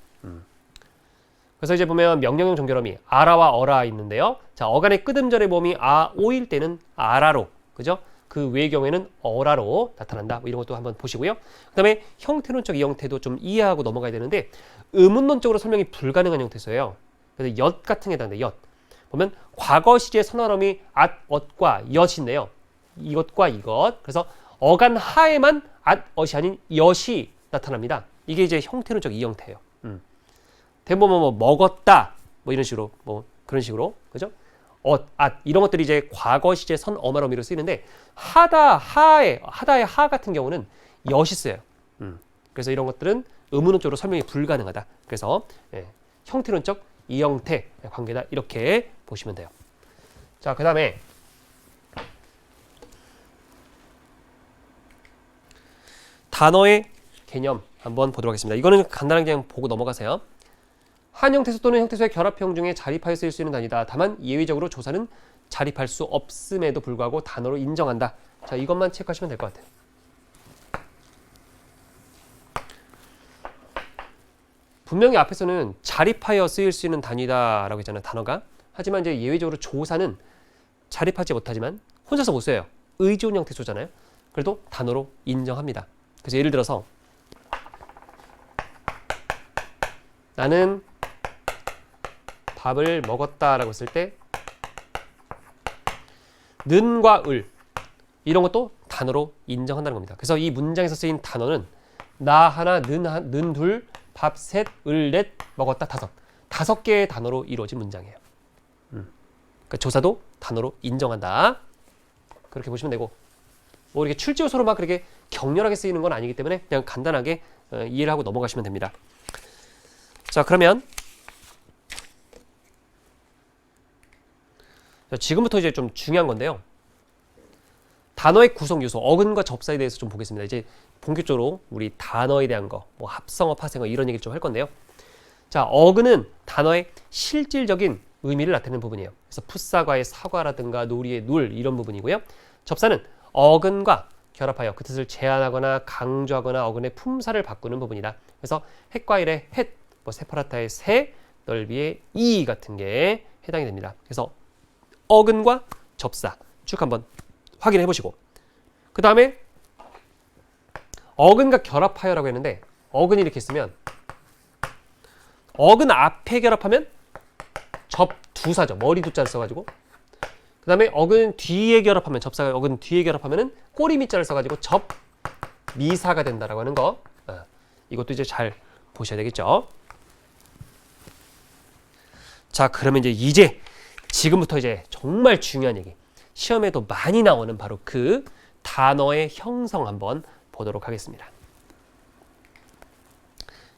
그래서 이제 보면 명령형 종결어미 아라와 어라 있는데요. 자, 어간의 끝음절의 모음이 아, 오일 때는 아라로, 그죠? 그 외의 경우에는 어라로 나타난다. 뭐 이런 것도 한번 보시고요. 그 다음에 형태론적 이 형태도 좀 이해하고 넘어가야 되는데 의문론적으로 설명이 불가능한 형태소예요. 그래서 엿 같은 게 해당돼. 엿. 보면 과거 시제 선언어미 앗, 엇과 엿인데요. 이것과 이것. 그래서 어간 하에만 앗, 엇이 아닌 엿이 나타납니다. 이게 이제 형태론적 이 형태예요. 대부분 뭐 먹었다 뭐 이런 식으로 뭐 그런 식으로 그죠? 앗 이런 것들이 이제 과거 시제 선어말어미로 쓰이는데 하다의 하 같은 경우는 엿이 쓰여요. 그래서 이런 것들은 의문론적으로 설명이 불가능하다. 그래서 형태론적 이 형태 관계다 이렇게 보시면 돼요. 자, 그 다음에 단어의 개념 한번 보도록 하겠습니다. 이거는 간단하게 그냥 보고 넘어가세요. 한 형태소 또는 형태소의 결합형 중에 자립하여 쓰일 수 있는 단위다. 다만 예외적으로 조사는 자립할 수 없음에도 불구하고 단어로 인정한다. 자, 이것만 체크하시면 될 것 같아요. 분명히 앞에서는 자립하여 쓰일 수 있는 단위다라고 했잖아요. 단어가. 하지만 이제 예외적으로 조사는 자립하지 못하지만 혼자서 못 써요. 의존 형태소잖아요. 그래도 단어로 인정합니다. 그래서 예를 들어서 나는 밥을 먹었다라고 했을 때 는과 을 이런 것도 단어로 인정한다는 겁니다. 그래서 이 문장에서 쓰인 단어는 나 하나, 는 둘, 밥 셋, 을 넷, 먹었다 다섯 개의 단어로 이루어진 문장이에요. 그러니까 조사도 단어로 인정한다. 그렇게 보시면 되고 뭐 이렇게 출제요소로 막 그렇게 격렬하게 쓰이는 건 아니기 때문에 그냥 간단하게 이해를 하고 넘어가시면 됩니다. 자, 그러면 지금부터 이제 좀 중요한 건데요. 단어의 구성 요소, 어근과 접사에 대해서 좀 보겠습니다. 이제 본격적으로 우리 단어에 대한 거, 뭐 합성어, 파생어 이런 얘기를 좀 할 건데요. 자, 어근은 단어의 실질적인 의미를 나타내는 부분이에요. 그래서 풋사과의 사과라든가 놀이의 놀 이런 부분이고요. 접사는 어근과 결합하여 그 뜻을 제한하거나 강조하거나 어근의 품사를 바꾸는 부분이다. 그래서 헷과일의 헷, 뭐 세파라타의 세, 넓이의 이 같은 게 해당이 됩니다. 그래서 어근과 접사 쭉 한번 확인해 보시고 그 다음에 어근과 결합하여라고 했는데 어근이 이렇게 있으면 어근 앞에 결합하면 접두사죠. 머리 두자를 써가지고 그 다음에 어근 뒤에 결합하면 접사가 어근 뒤에 결합하면은 꼬리 밑자를 써가지고 접미사가 된다라고 하는 거 이것도 이제 잘 보셔야 되겠죠. 자, 그러면 이제 지금부터 이제 정말 중요한 얘기 시험에도 많이 나오는 바로 그 단어의 형성 한번 보도록 하겠습니다.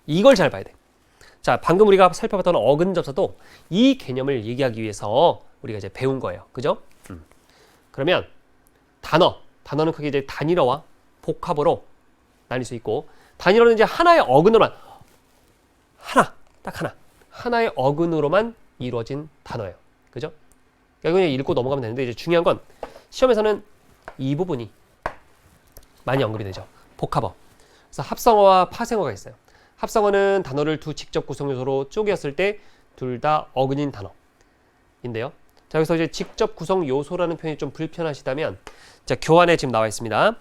이걸 잘 봐야 돼. 자, 방금 우리가 살펴봤던 어근 접사도 이 개념을 얘기하기 위해서 우리가 이제 배운 거예요. 그죠? 그러면 단어는 크게 이제 단일어와 복합어로 나뉠 수 있고 단일어는 이제 하나의 어근으로만 딱 하나의 어근으로만 이루어진 단어예요. 그죠? 이거 그냥 읽고 넘어가면 되는데 이제 중요한 건 시험에서는 이 부분이 많이 언급이 되죠. 복합어. 그래서 합성어와 파생어가 있어요. 합성어는 단어를 두 직접 구성 요소로 쪼개었을 때 둘 다 어근인 단어인데요. 자, 여기서 이제 직접 구성 요소라는 표현이 좀 불편하시다면 자, 교환에 지금 나와 있습니다.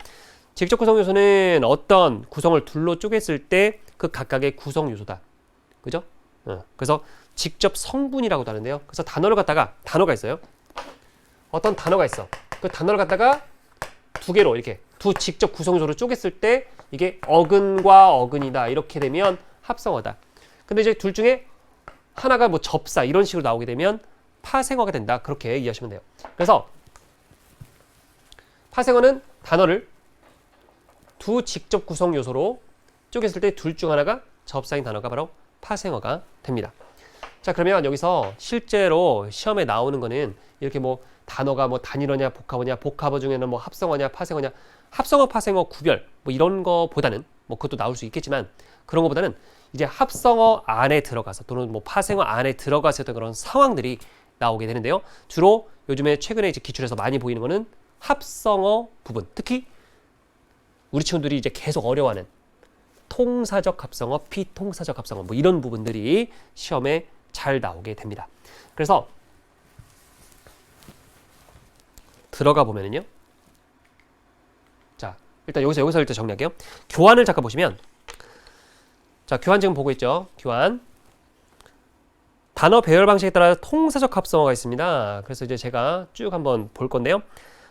직접 구성 요소는 어떤 구성을 둘로 쪼갰을 때 그 각각의 구성 요소다. 그죠? 그래서 직접 성분이라고도 하는데요. 그래서 단어가 있어요. 어떤 단어가 있어. 그 단어를 갖다가 두 개로 이렇게 두 직접 구성 요소로 쪼갰을 때 이게 어근과 어근이다. 이렇게 되면 합성어다. 근데 이제 둘 중에 하나가 뭐 접사 이런 식으로 나오게 되면 파생어가 된다. 그렇게 이해하시면 돼요. 그래서 파생어는 단어를 두 직접 구성 요소로 쪼갰을 때 둘 중 하나가 접사인 단어가 바로 파생어가 됩니다. 자, 그러면 여기서 실제로 시험에 나오는 거는 이렇게 뭐 단어가 뭐 단일어냐 복합어냐 복합어 중에는 뭐 합성어냐 파생어냐 합성어 파생어 구별 뭐 이런 거보다는 뭐 그것도 나올 수 있겠지만 그런 거보다는 이제 합성어 안에 들어가서 또는 뭐 파생어 안에 들어가서 했던 그런 상황들이 나오게 되는데요. 주로 요즘에 최근에 이제 기출에서 많이 보이는 거는 합성어 부분, 특히 우리 친구들이 이제 계속 어려워하는 통사적 합성어, 비통사적 합성어 뭐 이런 부분들이 시험에 잘 나오게 됩니다. 그래서 들어가 보면은요. 자, 일단 여기서 일단 정리할게요. 교환을 잠깐 보시면, 자, 교환 지금 보고 있죠. 교환. 단어 배열 방식에 따라 통사적 합성어가 있습니다. 그래서 이제 제가 쭉 한번 볼 건데요.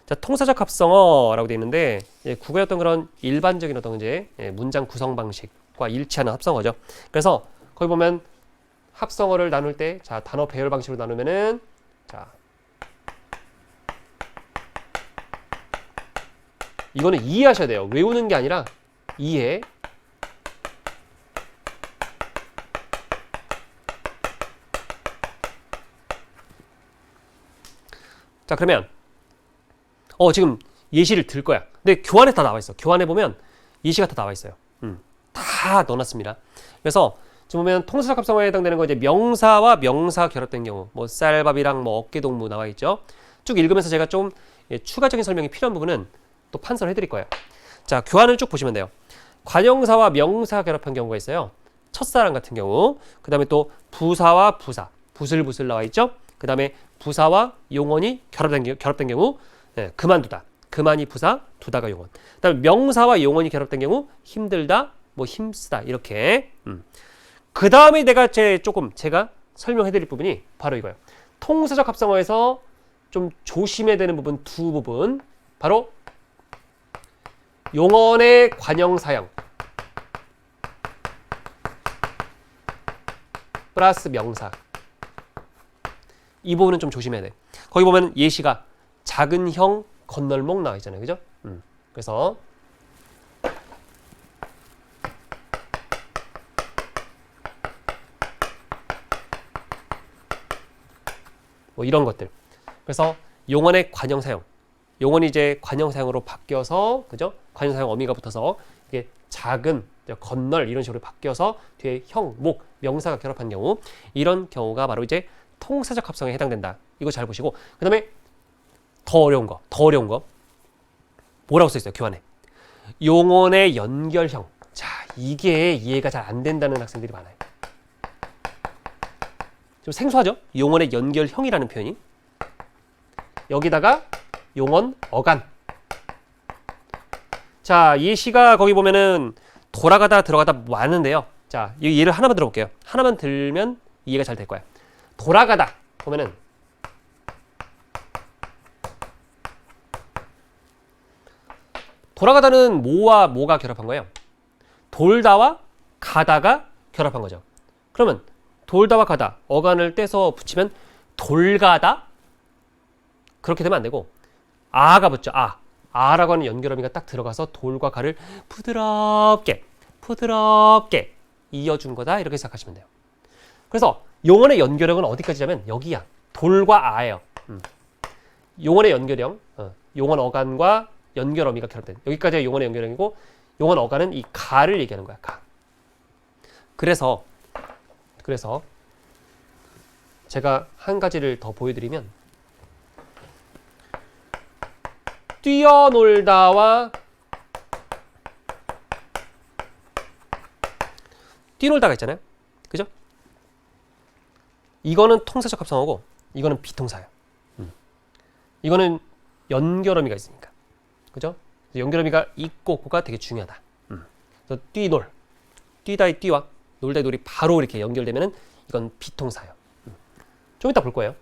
자, 통사적 합성어라고 되어 있는데, 국어의 어떤 그런 일반적인 어떤 이제 문장 구성 방식과 일치하는 합성어죠. 그래서 거기 보면 합성어를 나눌 때, 자, 단어 배열 방식으로 나누면은, 자, 이거는 이해하셔야 돼요. 외우는 게 아니라 이해. 자, 그러면 지금 예시를 들 거야. 근데 교환에 다 나와 있어. 교환해 보면 예시가 다 나와 있어요. 다 넣어놨습니다. 그래서 지금 보면 통사적 합성어에 해당되는 거 이제 명사와 명사 결합된 경우, 뭐 쌀밥이랑 뭐 어깨동무 나와 있죠. 쭉 읽으면서 제가 좀 추가적인 설명이 필요한 부분은 또 판서를 해드릴 거예요. 자, 교환을 쭉 보시면 돼요. 관형사와 명사 결합한 경우가 있어요. 첫사랑 같은 경우. 그 다음에 또 부사와 부사, 부슬부슬 나와 있죠. 그 다음에 부사와 용언이 결합된 경우, 그만두다, 그만이 부사, 두다가 용언. 그 다음에 명사와 용언이 결합된 경우, 힘들다, 뭐 힘쓰다 이렇게. 그 다음에 제가 설명해드릴 부분이 바로 이거예요. 통사적 합성어에서 좀 조심해야 되는 부분 두 부분, 바로 용언의 관형사형 플러스 명사. 이 부분은 좀 조심해야 돼. 거기 보면 예시가 작은 형 건널목 나와 있잖아요. 그죠? 그래서 뭐 이런 것들. 그래서 용언의 관형사형. 용언이 이제 관형사형으로 바뀌어서, 그죠? 관형사형 어미가 붙어서 이게 작은, 건널 이런 식으로 바뀌어서 뒤에 형, 목, 명사가 결합한 경우, 이런 경우가 바로 이제 통사적 합성에 해당된다. 이거 잘 보시고, 그 다음에 더 어려운 거 뭐라고 써 있어요? 교환에 용언의 연결형. 자, 이게 이해가 잘 안 된다는 학생들이 많아요. 좀 생소하죠? 용언의 연결형이라는 표현이. 여기다가 용언 어간. 자, 예시가 거기 보면은 돌아가다 들어가다 많은데요. 자, 이 예를 하나만 들어볼게요. 하나만 들면 이해가 잘 될 거야. 돌아가다 보면은 돌아가다는 뭐와 뭐가 결합한 거예요? 돌다와 가다가 결합한 거죠. 그러면 돌다와 가다 어간을 떼서 붙이면 돌가다? 그렇게 되면 안 되고 아가 붙죠. 아라고 하는 연결어미가 딱 들어가서 돌과 가를 부드럽게 이어준 거다. 이렇게 생각하시면 돼요. 그래서 용언의 연결형은 어디까지냐면 여기야. 돌과 아예요. 용언의 연결형, 용언 어간과 연결어미가 결합된 여기까지가 용언의 연결형이고, 용언 어간은 이 가를 얘기하는 거야. 가. 그래서 제가 한 가지를 더 보여드리면, 뛰어놀다와 뛰놀다가 있잖아요. 그죠? 이거는 통사적 합성어고 이거는 비통사예요. 이거는 연결어미가 있으니까. 그죠? 연결어미가 있고 없고가 되게 중요하다. 그래서 뛰놀, 뛰다의 뛰와 놀다의 놀이 바로 이렇게 연결되면은 이건 비통사예요. 좀 이따 볼 거예요.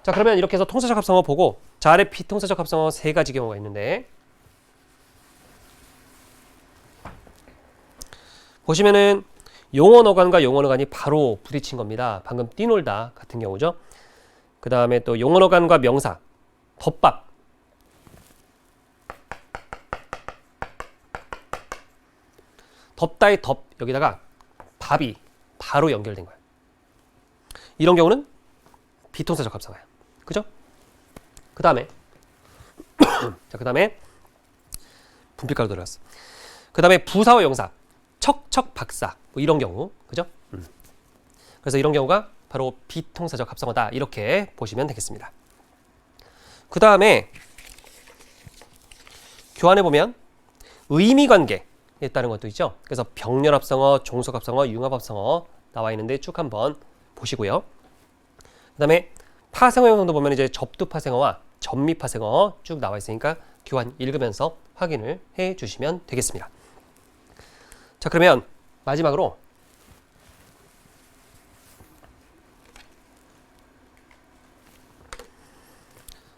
자, 그러면 이렇게 해서 통사적 합성어 보고, 자, 아래 비통사적 합성어 3가지 경우가 있는데, 보시면은 용언 어간과 용언 어간이 바로 부딪힌 겁니다. 방금 뛰놀다 같은 경우죠. 그 다음에 또 용언 어간과 명사, 덮밥. 덮다의 덮, 여기다가 밥이 바로 연결된 거예요. 이런 경우는 비통사적 합성어야. 그죠? 그 다음에 자, 그 다음에 분필가루 들어갔어. 그 다음에 부사와 용사, 척척박사, 뭐 이런 경우, 그죠? 그래서 이런 경우가 바로 비동사적 합성어다. 이렇게 보시면 되겠습니다. 그 다음에 교환해 보면 의미관계에 따른 것도 있죠. 그래서 병렬합성어, 종속합성어, 융합합성어 나와 있는데 쭉 한번 보시고요. 그 다음에 파생어 형성도 보면 이제 접두파생어와 전미파생어 쭉 나와 있으니까 교환 읽으면서 확인을 해 주시면 되겠습니다. 자, 그러면 마지막으로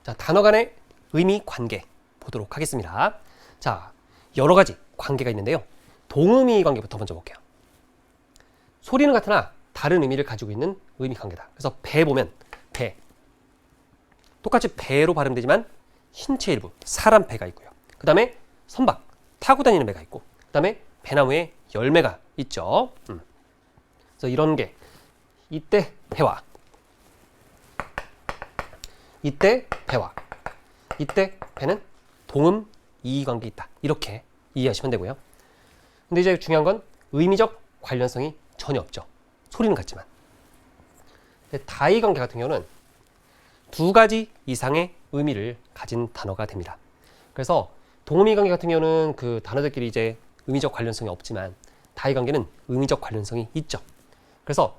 자, 단어 간의 의미 관계 보도록 하겠습니다. 자, 여러 가지 관계가 있는데요. 동의미 관계부터 먼저 볼게요. 소리는 같으나 다른 의미를 가지고 있는 의미 관계다. 그래서 배 보면 배. 똑같이 배로 발음되지만 신체 일부, 사람 배가 있고요. 그 다음에 선박, 타고 다니는 배가 있고, 그 다음에 배나무에 열매가 있죠. 그래서 이런 게 이때 배와 이때 배와 이때 배는 동음 이의관계 있다. 이렇게 이해하시면 되고요. 근데 이제 중요한 건 의미적 관련성이 전혀 없죠. 소리는 같지만. 다의관계 같은 경우는 두 가지 이상의 의미를 가진 단어가 됩니다. 그래서 동음이관계 같은 경우는 그 단어들끼리 이제 의미적 관련성이 없지만 다의관계는 의미적 관련성이 있죠. 그래서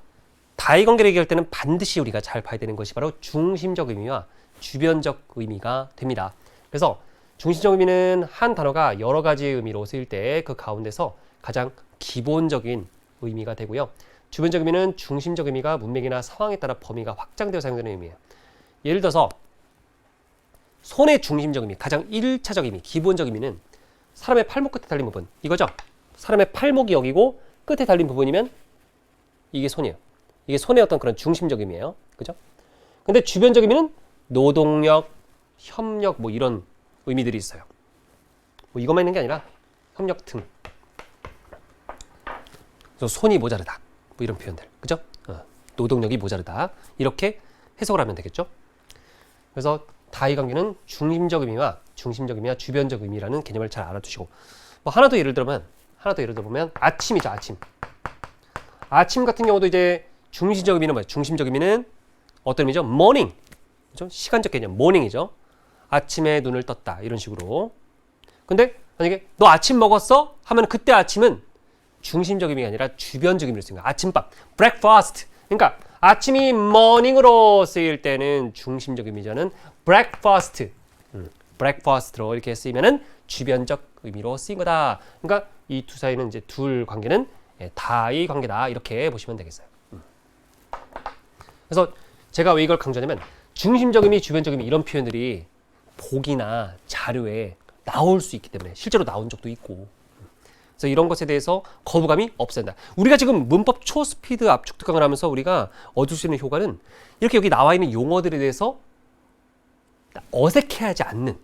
다의관계를 얘기할 때는 반드시 우리가 잘 봐야 되는 것이 바로 중심적 의미와 주변적 의미가 됩니다. 그래서 중심적 의미는 한 단어가 여러 가지 의미로 쓰일 때 그 가운데서 가장 기본적인 의미가 되고요. 주변적 의미는 중심적 의미가 문맥이나 상황에 따라 범위가 확장되어 사용되는 의미예요. 예를 들어서 손의 중심적 의미, 가장 1차적 의미, 기본적 의미는 사람의 팔목 끝에 달린 부분, 이거죠? 사람의 팔목이 여기고 끝에 달린 부분이면 이게 손이에요. 이게 손의 어떤 그런 중심적 의미예요. 그죠? 근데 주변적 의미는 노동력, 협력 뭐 이런 의미들이 있어요. 뭐 이것만 있는 게 아니라 협력 등. 그래서 손이 모자르다. 뭐 이런 표현들. 그죠? 노동력이 모자르다. 이렇게 해석을 하면 되겠죠? 그래서 다의관계는 중심적 의미와 주변적 의미라는 개념을 잘 알아두시고 뭐 하나 더 예를 들어보면 아침이죠. 아침 같은 경우도 이제 중심적 의미는 뭐예요? 중심적 의미는 어떤 의미죠? morning. 그죠? 시간적 개념 morning이죠. 아침에 눈을 떴다. 이런 식으로. 근데 만약에 너 아침 먹었어? 하면 그때 아침은 중심적 의미가 아니라 주변적 의미로 쓰는 거야. 아침밥, breakfast. 그러니까 아침이 morning으로 쓰일 때는 중심적 의미자는 breakfast, breakfast로 이렇게 쓰이면은 주변적 의미로 쓰인 거다. 그러니까 이 두 사이는 이제 둘 관계는 다의 관계다. 이렇게 보시면 되겠어요. 그래서 제가 왜 이걸 강조하냐면 중심적 의미, 주변적 의미 이런 표현들이 보기나 자료에 나올 수 있기 때문에 실제로 나온 적도 있고 그래서 이런 것에 대해서 거부감이 없앤다. 우리가 지금 문법 초스피드 압축 특강을 하면서 우리가 얻을 수 있는 효과는 이렇게 여기 나와 있는 용어들에 대해서 어색해하지 않는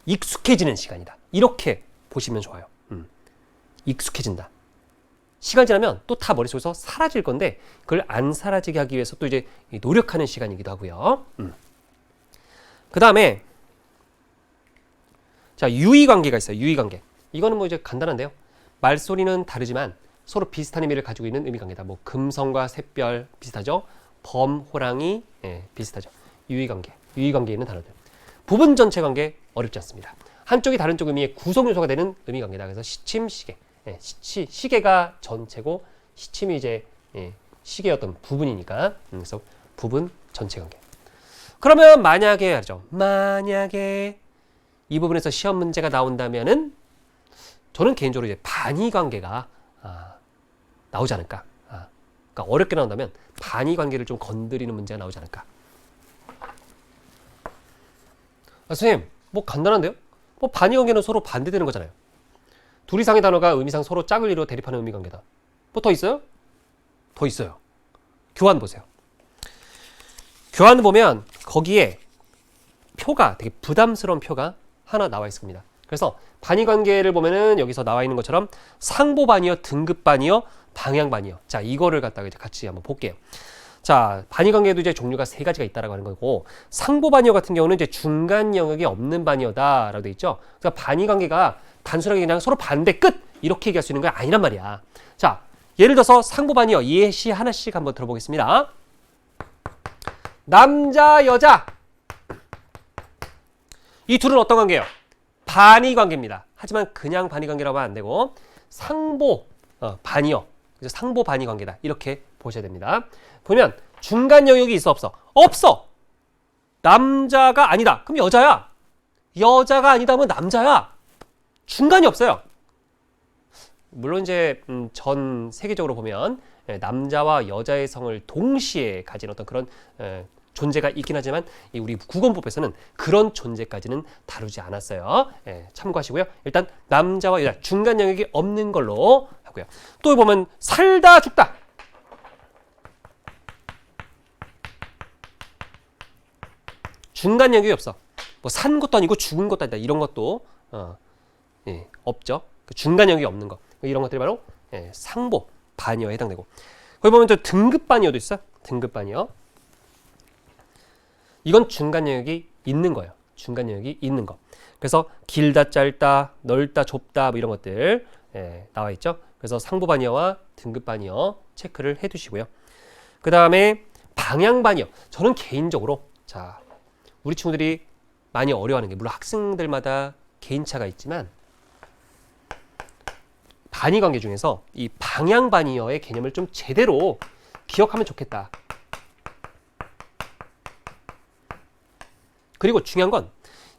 익숙해지는 시간이다. 이렇게 보시면 좋아요. 익숙해진다. 시간 지나면 또 다 머릿속에서 사라질 건데 그걸 안 사라지게 하기 위해서 또 이제 노력하는 시간이기도 하고요. 그 다음에 자 유의관계가 있어요. 유의관계. 이거는 뭐 이제 간단한데요. 말소리는 다르지만 서로 비슷한 의미를 가지고 있는 의미관계다. 뭐 금성과 샛별 비슷하죠. 범, 호랑이 비슷하죠. 유의관계. 유의관계에 있는 단어들. 부분 전체 관계 어렵지 않습니다. 한쪽이 다른 쪽 의미의 구성 요소가 되는 의미관계다. 그래서 시침, 시계. 시계가 전체고 시침이 이제 시계의 어떤 부분이니까 그래서 부분 전체 관계. 그러면 만약에 하죠. 만약에 이 부분에서 시험 문제가 나온다면은 저는 개인적으로 이제 반의 관계가 나오지 않을까. 그러니까 어렵게 나온다면 반의 관계를 좀 건드리는 문제가 나오지 않을까. 선생님, 뭐 간단한데요? 뭐 반의 관계는 서로 반대되는 거잖아요. 둘 이상의 단어가 의미상 서로 짝을 이루어 대립하는 의미관계다. 뭐 더 있어요? 더 있어요. 교환 보세요. 교환 보면 거기에 표가 되게 부담스러운 표가 하나 나와 있습니다. 그래서 반의관계를 보면은 여기서 나와 있는 것처럼 상보반이요, 등급반이요, 방향반이요. 자, 이거를 갖다가 이제 같이 한번 볼게요. 자, 반의관계도 이제 종류가 세 가지가 있다라고 하는 거고 상보반이요 같은 경우는 이제 중간 영역이 없는 반이요다라고 돼 있죠. 그러니까 반의관계가 단순하게 그냥 서로 반대 끝 이렇게 얘기할 수 있는 게 아니란 말이야. 자, 예를 들어서 상보반이요. 예시 하나씩 한번 들어보겠습니다. 남자, 여자. 이 둘은 어떤 관계예요? 반의 관계입니다. 하지만 그냥 반의 관계라고 하면 안 되고 상보 반의어. 그래서 상보 반의 관계다. 이렇게 보셔야 됩니다. 보면 중간 영역이 있어 없어? 없어. 남자가 아니다. 그럼 여자야. 여자가 아니다 하면 남자야. 중간이 없어요. 물론 이제 전 세계적으로 보면 남자와 여자의 성을 동시에 가진 어떤 그런 존재가 있긴 하지만 우리 국어법에서는 그런 존재까지는 다루지 않았어요. 참고하시고요. 일단 남자와 여자 중간 영역이 없는 걸로 하고요. 또 보면 살다 죽다. 중간 영역이 없어. 뭐 산 것도 아니고 죽은 것도 아니다. 이런 것도 없죠. 그 중간 영역이 없는 거. 이런 것들이 바로 상보 반의어에 해당되고. 거기 보면 또 등급 반의어도 있어. 등급 반의어. 이건 중간 영역이 있는 거예요. 중간 영역이 있는 거. 그래서 길다, 짧다, 넓다, 좁다 뭐 이런 것들 나와 있죠. 그래서 상보 반의어와 등급 반의어 체크를 해두시고요. 그 다음에 방향 반의어. 저는 개인적으로 자 우리 친구들이 많이 어려워하는 게 물론 학생들마다 개인차가 있지만 반의 관계 중에서 이 방향 반의어의 개념을 좀 제대로 기억하면 좋겠다. 그리고 중요한 건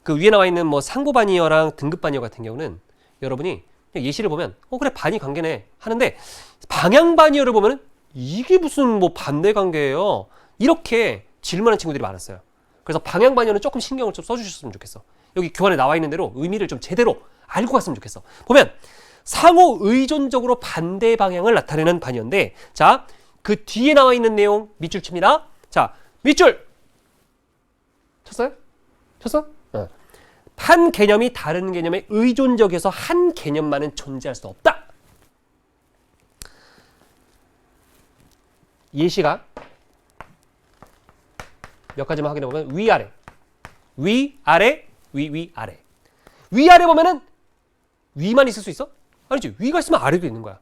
그 위에 나와 있는 뭐 상보 반의어랑 등급 반의어 같은 경우는 여러분이 예시를 보면 그래 반의 관계네 하는데 방향 반의어를 보면은 이게 무슨 뭐 반대 관계예요. 이렇게 질문하는 친구들이 많았어요. 그래서 방향 반의어는 조금 신경을 좀 써주셨으면 좋겠어. 여기 교환에 나와 있는 대로 의미를 좀 제대로 알고 갔으면 좋겠어. 보면 상호 의존적으로 반대 방향을 나타내는 반의어인데 자, 그 뒤에 나와 있는 내용 밑줄 칩니다. 자, 밑줄 쳤어요? 쳤어? 한 개념이 다른 개념에 의존적이어서 한 개념만은 존재할 수 없다. 예시가 몇 가지만 확인해 보면 위아래, 위아래, 위아래. 위아래 보면은 위만 있을 수 있어? 아니지. 위가 있으면 아래도 있는 거야.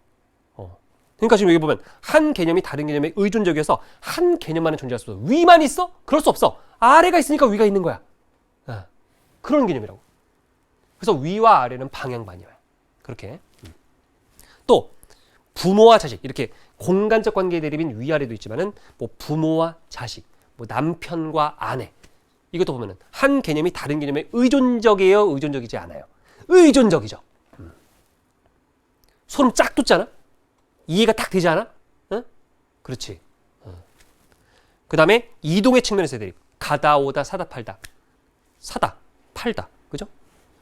그러니까 지금 여기 보면 한 개념이 다른 개념에 의존적이어서 한 개념만은 존재할 수 없어. 위만 있어? 그럴 수 없어. 아래가 있으니까 위가 있는 거야. 그런 개념이라고. 그래서 위와 아래는 방향 반의어야. 그렇게. 또 부모와 자식 이렇게 공간적 관계 대립인 위아래도 있지만은 뭐 부모와 자식, 뭐 남편과 아내 이것도 보면은 한 개념이 다른 개념에 의존적이에요, 의존적이지 않아요. 의존적이죠. 소름 쫙 돋잖아. 이해가 딱 되지 않아? 응? 그렇지. 그 다음에 이동의 측면에서의 대립. 가다, 오다, 사다, 팔다. 사다, 팔다. 그죠?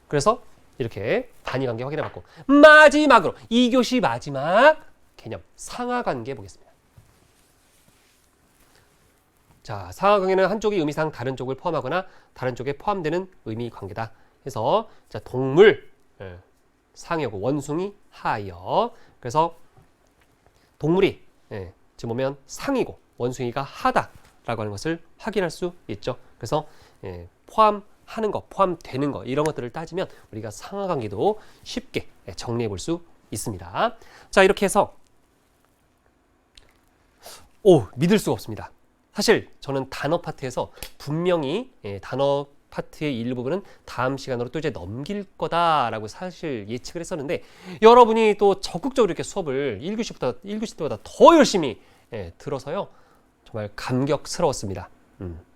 그래서 이렇게 단위 관계 확인해 봤고 마지막으로 2교시 마지막 개념 상하 관계 보겠습니다. 자, 상하 관계는 한쪽이 의미상 다른 쪽을 포함하거나 다른 쪽에 포함되는 의미 관계다. 해서 자, 동물 상이고 원숭이 하여. 그래서 동물이 지금 보면 상이고 원숭이가 하다라고 하는 것을 확인할 수 있죠. 그래서 포함하는 거, 포함되는 거 이런 것들을 따지면 우리가 상하 관계도 쉽게 정리해 볼 수 있습니다. 자, 이렇게 해서 믿을 수가 없습니다. 사실 저는 단어 파트에서 분명히 단어 파트의 일부분은 다음 시간으로 또 이제 넘길 거다라고 사실 예측을 했었는데 여러분이 또 적극적으로 이렇게 수업을 1교시 때보다 더 열심히 들어서요. 정말 감격스러웠습니다.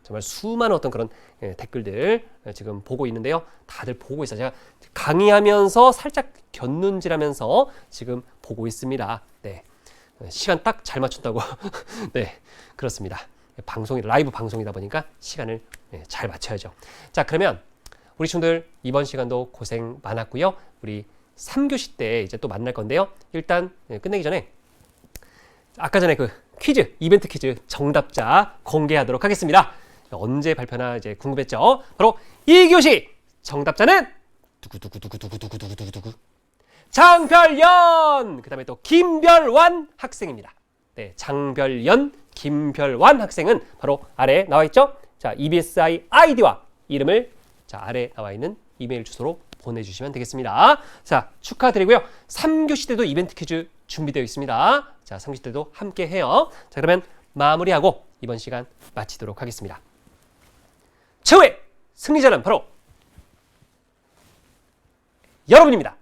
정말 수많은 어떤 그런 댓글들 지금 보고 있는데요. 다들 보고 있어요. 제가 강의하면서 살짝 곁눈질하면서 지금 보고 있습니다. 네, 시간 딱 잘 맞춘다고. 네, 그렇습니다. 라이브 방송이다 보니까 시간을 잘 맞춰야죠. 자, 그러면 우리 친구들 이번 시간도 고생 많았고요. 우리 3교시 때 이제 또 만날 건데요. 일단 끝내기 전에 아까 전에 그 퀴즈, 이벤트 퀴즈 정답자 공개하도록 하겠습니다. 언제 발표나 이제 궁금했죠? 바로 2교시 정답자는 두구두구두구두구두구두구두구 장별연! 그 다음에 또 김별완 학생입니다. 네, 장별연, 김별완 학생은 바로 아래 나와 있죠? 자, EBSI 아이디와 이름을 자, 아래 나와 있는 이메일 주소로 보내주시면 되겠습니다. 자, 축하드리고요. 3교시 때도 이벤트 퀴즈 준비되어 있습니다. 자, 3교시 때도 함께 해요. 자, 그러면 마무리하고 이번 시간 마치도록 하겠습니다. 최후의 승리자는 바로 여러분입니다.